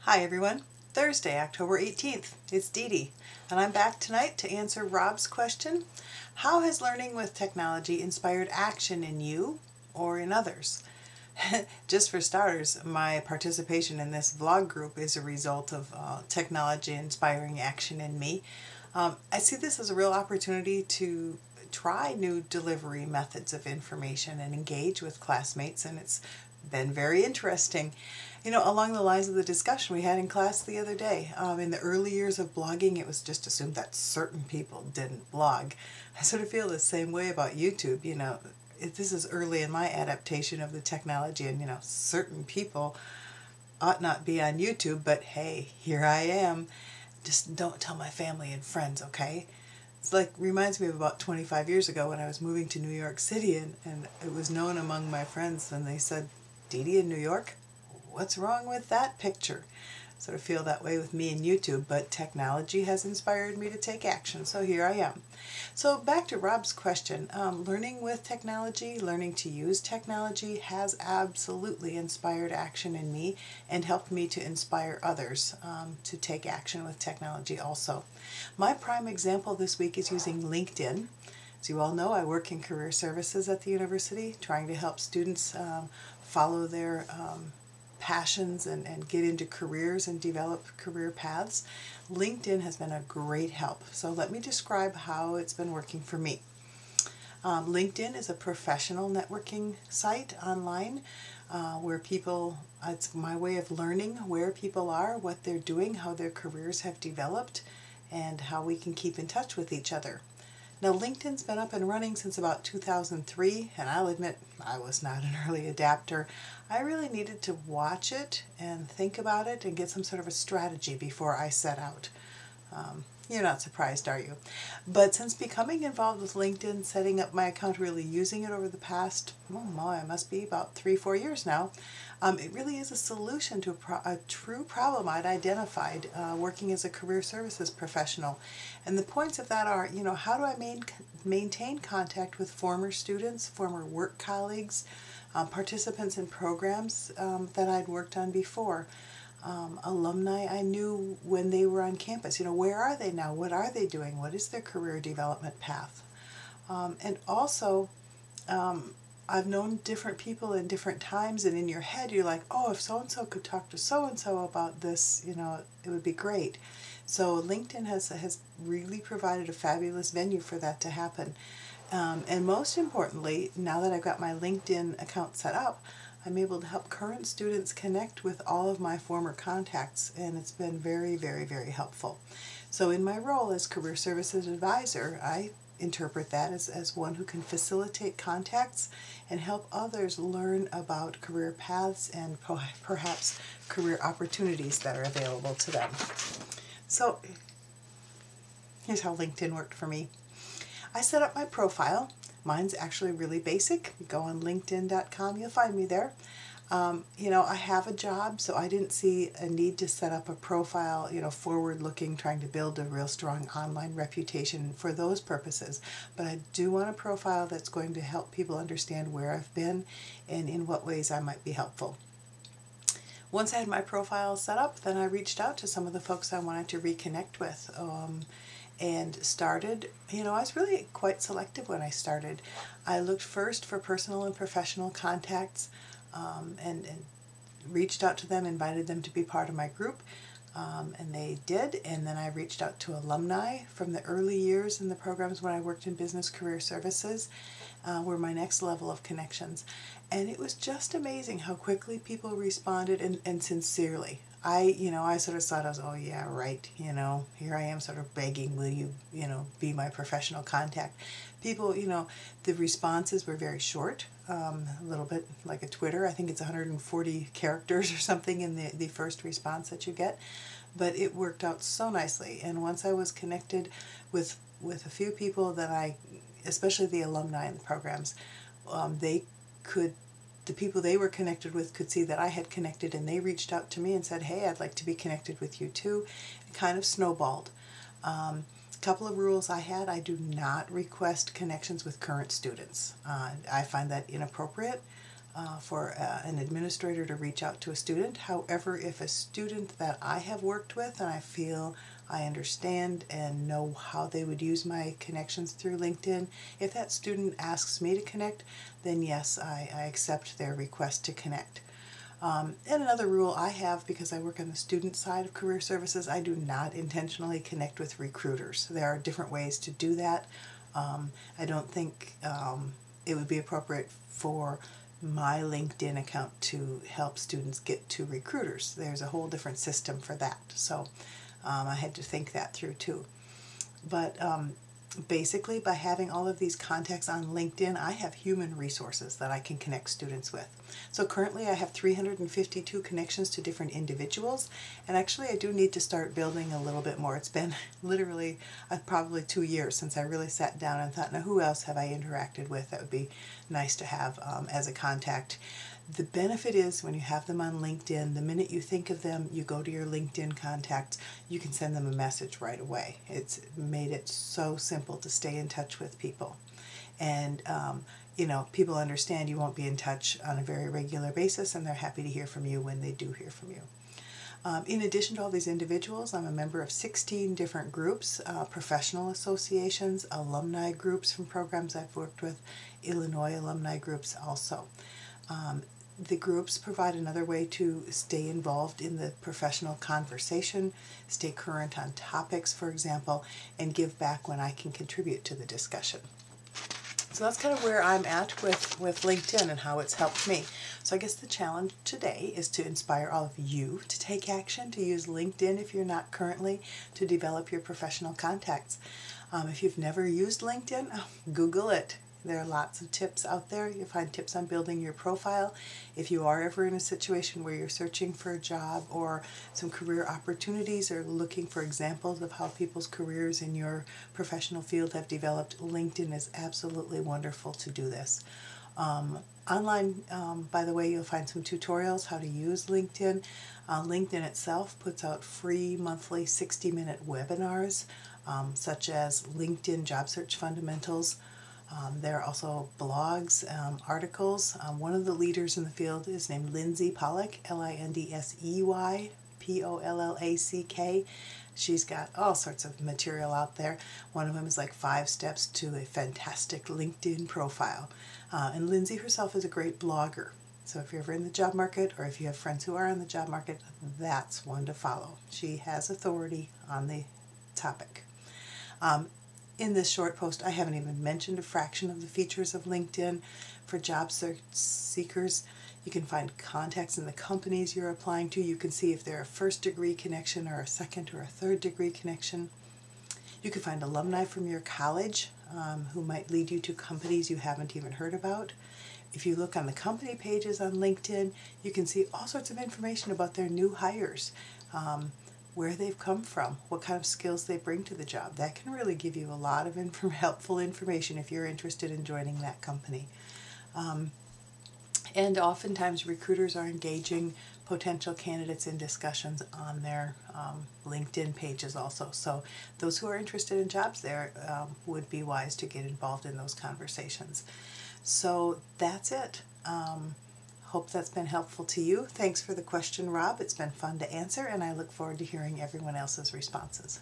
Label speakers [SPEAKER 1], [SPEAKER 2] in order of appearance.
[SPEAKER 1] Hi everyone, Thursday, October 18th. It's Dede, and I'm back tonight to answer Rob's question, how has learning with technology inspired action in you or in others? Just for starters, my participation in this vlog group is a result of technology inspiring action in me. I see this as a real opportunity to try new delivery methods of information and engage with classmates, and it's been very interesting. You know, along the lines of the discussion we had in class the other day, in the early years of blogging, it was just assumed that certain people didn't blog. I sort of feel the same way about YouTube. You know, this is early in my adaptation of the technology, and you know, certain people ought not be on YouTube, but hey, here I am. Just don't tell my family and friends, okay? It's like, reminds me of about 25 years ago when I was moving to New York City, and it was known among my friends, and they said, Dede in New York? What's wrong with that picture? Sort of feel that way with me and YouTube, but technology has inspired me to take action, so here I am. So back to Rob's question, learning with technology, learning to use technology has absolutely inspired action in me and helped me to inspire others to take action with technology also. My prime example this week is using LinkedIn. As you all know, I work in career services at the university, trying to help students follow their passions and get into careers and develop career paths. LinkedIn has been a great help. So let me describe how it's been working for me. LinkedIn is a professional networking site online where people, it's my way of learning where people are, what they're doing, how their careers have developed, and how we can keep in touch with each other. Now, LinkedIn's been up and running since about 2003, and I'll admit I was not an early adapter. I really needed to watch it and think about it and get some sort of a strategy before I set out. You're not surprised, are you? But since becoming involved with LinkedIn, setting up my account, really using it over the past, oh my, it must be about 3-4 years now, it really is a solution to a true problem I'd identified working as a career services professional. And the points of that are, you know, how do I maintain contact with former students, former work colleagues, participants in programs that I'd worked on before, alumni I knew when they were on campus. You know, where are they now? What are they doing? What is their career development path? And also, I've known different people in different times, and in your head you're like, oh, if so-and-so could talk to so-and-so about this, you know, it would be great. So LinkedIn has really provided a fabulous venue for that to happen. And most importantly, now that I've got my LinkedIn account set up, I'm able to help current students connect with all of my former contacts, and it's been very, very, very helpful. So in my role as Career Services Advisor, I interpret that as one who can facilitate contacts and help others learn about career paths and perhaps career opportunities that are available to them. So here's how LinkedIn worked for me. I set up my profile. Mine's actually really basic. You go on linkedin.com, you'll find me there. You know, I have a job, so I didn't see a need to set up a profile, you know, forward-looking, trying to build a real strong online reputation for those purposes. But I do want a profile that's going to help people understand where I've been and in what ways I might be helpful. Once I had my profile set up, then I reached out to some of the folks I wanted to reconnect with. And started, you know, I was really quite selective when I started. I looked first for personal and professional contacts and reached out to them, invited them to be part of my group, and they did. And then I reached out to alumni from the early years in the programs when I worked in business career services, were my next level of connections. And it was just amazing how quickly people responded and sincerely. I sort of thought, oh yeah, right, you know, here I am sort of begging, will you, you know, be my professional contact? People, you know, the responses were very short, a little bit like a Twitter. I think it's 140 characters or something in the first response that you get, but it worked out so nicely. And once I was connected with a few people that especially the alumni in the programs, the people they were connected with could see that I had connected, and they reached out to me and said, hey, I'd like to be connected with you too. It kind of snowballed. A couple of rules I had: I do not request connections with current students. I find that inappropriate. for an administrator to reach out to a student. However, if a student that I have worked with and I feel I understand and know how they would use my connections through LinkedIn, if that student asks me to connect, then yes, I accept their request to connect. And another rule I have, because I work on the student side of career services, I do not intentionally connect with recruiters. There are different ways to do that. I don't think it would be appropriate for my LinkedIn account to help students get to recruiters. There's a whole different system for that. So I had to think that through too. But basically, by having all of these contacts on LinkedIn, I have human resources that I can connect students with. So currently I have 352 connections to different individuals, and actually I do need to start building a little bit more. It's been literally probably 2 years since I really sat down and thought, now who else have I interacted with that would be nice to have as a contact. The benefit is when you have them on LinkedIn, the minute you think of them, you go to your LinkedIn contacts, you can send them a message right away. It's made it so simple to stay in touch with people. And, people understand you won't be in touch on a very regular basis, and they're happy to hear from you when they do hear from you. In addition to all these individuals, I'm a member of 16 different groups, professional associations, alumni groups from programs I've worked with, Illinois alumni groups also. The groups provide another way to stay involved in the professional conversation, stay current on topics, for example, and give back when I can contribute to the discussion. So that's kind of where I'm at with LinkedIn and how it's helped me. So I guess the challenge today is to inspire all of you to take action, to use LinkedIn if you're not currently, to develop your professional contacts. If you've never used LinkedIn, Google it. There are lots of tips out there. You'll find tips on building your profile. If you are ever in a situation where you're searching for a job or some career opportunities or looking for examples of how people's careers in your professional field have developed, LinkedIn is absolutely wonderful to do this. Online, by the way, you'll find some tutorials how to use LinkedIn. LinkedIn itself puts out free monthly 60-minute webinars, such as LinkedIn Job Search Fundamentals. There are also blogs, articles. One of the leaders in the field is named Lindsay Pollack, Lindsey Pollack. She's got all sorts of material out there. One of them is like 5 steps to a fantastic LinkedIn profile. And Lindsay herself is a great blogger. So if you're ever in the job market or if you have friends who are in the job market, that's one to follow. She has authority on the topic. In this short post, I haven't even mentioned a fraction of the features of LinkedIn. For job seekers, you can find contacts in the companies you're applying to. You can see if they're a first-degree connection or a second or a third-degree connection. You can find alumni from your college who might lead you to companies you haven't even heard about. If you look on the company pages on LinkedIn, you can see all sorts of information about their new hires. Where they've come from, what kind of skills they bring to the job. That can really give you a lot of helpful information if you're interested in joining that company. And oftentimes recruiters are engaging potential candidates in discussions on their LinkedIn pages also. So those who are interested in jobs there would be wise to get involved in those conversations. So that's it. Hope that's been helpful to you. Thanks for the question, Rob. It's been fun to answer, and I look forward to hearing everyone else's responses.